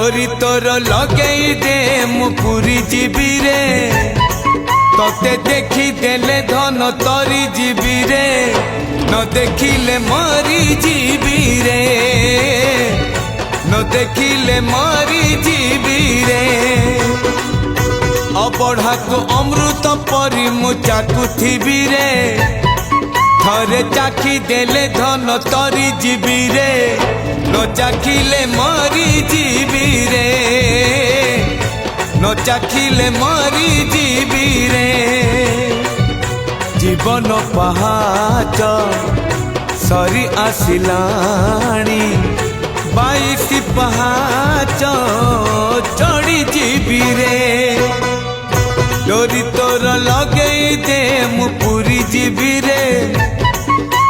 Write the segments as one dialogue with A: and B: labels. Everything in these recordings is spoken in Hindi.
A: डोरी तोर लगेई दे मु पूरी जीवी रे तोते देखी देले धन तोरी जीवी रे न देखिले मरी जीवी रे न देखिले मरी जीवी रे अबढ़ा को अमृत परी मु चाकुथिबी रे थरे चाखी देले धन तोरी जीवी रे न चाखिले मरी जीवी रे न चाखिले मरी जीवी रे जीवन पहाच सरी आसिलाणी 22 पहाच चढ़ी जीवी रे डोरी तोर लगेई दे मु पूरी जीवी रे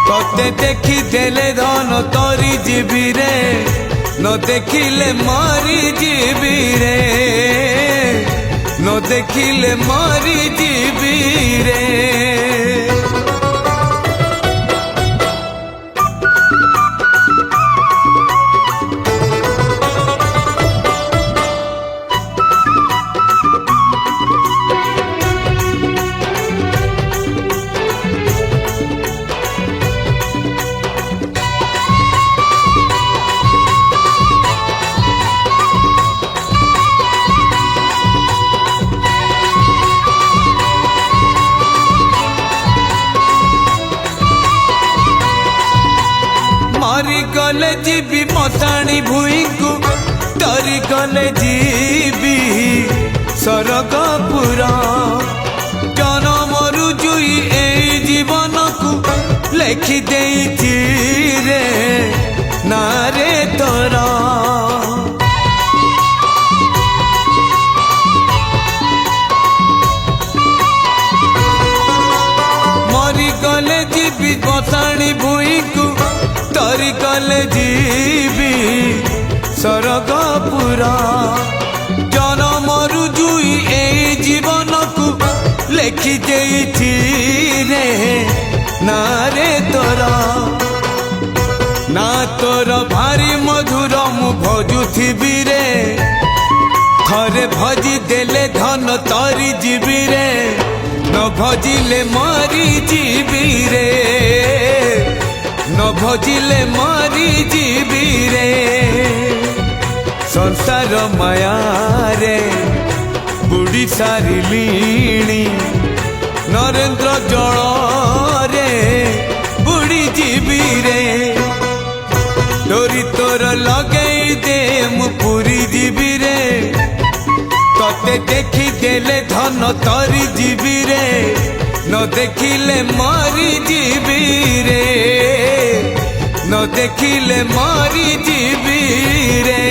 A: तोते देखी देले धन तोरी जीवी रे न देखिले मरी जीवी रे न देखिले मरी जीवी रे मरी गले जीवी मशाणी भूई को तरी गले जीवी सरगपुर जनमरु जुई ए जीवन को लेखि देइछि रे नारे तोरा मरी गले जीवी मशाणी भूई को तरी गले जीवी सरगपुर जनमरु जुई ए जीवन को लेखि देइछि रे नारे तोरा ना तोर भारी मधुर मु भजुथिबी रे थरे भजी देले धन तरी जीवी रे न भजिले मरी जीवी रे न भजिले मरी जीवी रे संसार माया रे बुढ़ी सारिलीणी नरेंद्र जल रे बुढ़ी जीवी रे डोरी तोर लगेई दे मु पूरी जीवी रे तोते देखी देले धन तोरी जीवी रे न देखिले मरी जीवी रे न देखिले मरी जीवी रे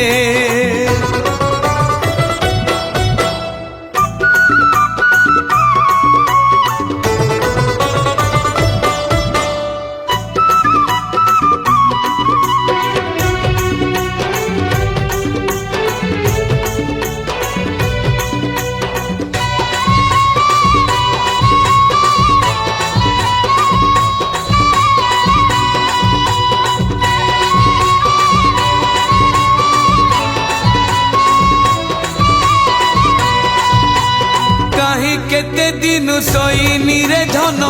A: केते दिन सोईनी रे धन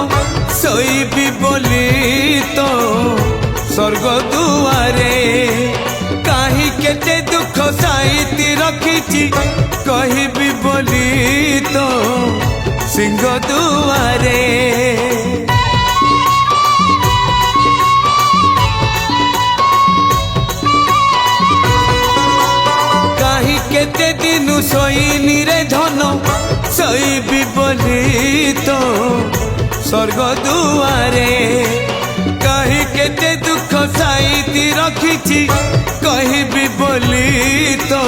A: सोईबी बोली तो स्वर्ग दुआरे कहीं केते दुख साइती रखिची कहबी बोली तो सिंह दुआरे कहीं केते दिन सोईनी रे धन सोईबी बोली तो स्वर्ग दुआरे कहीं केते दुख साइती रखिची कहबी बोली तो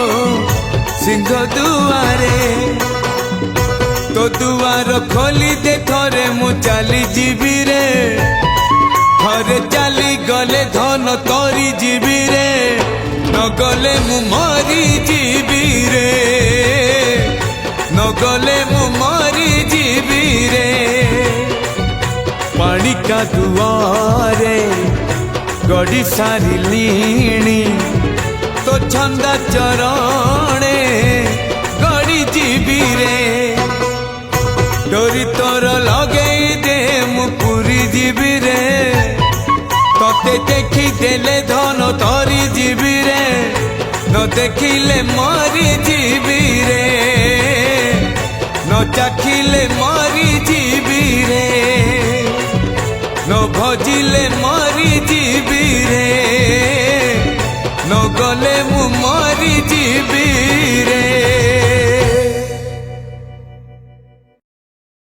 A: सिंह दुआरे तो दुआर खोली दे थरे मु चली जीवी रे थरे चली गले धन तोरी जीवी रे न गले मु मरी जीवी रे न गले मु मरी जीवी रे पानी का दुआरे गड़ी सारिलीणी तो छंदा चरणे गड़ी जीवी रे डोरी तोर लगे दे मु पुरी जीवी रे तते देखी देले धन तरी जीवी रे न देखिले मरी जीवी रे न चाखिले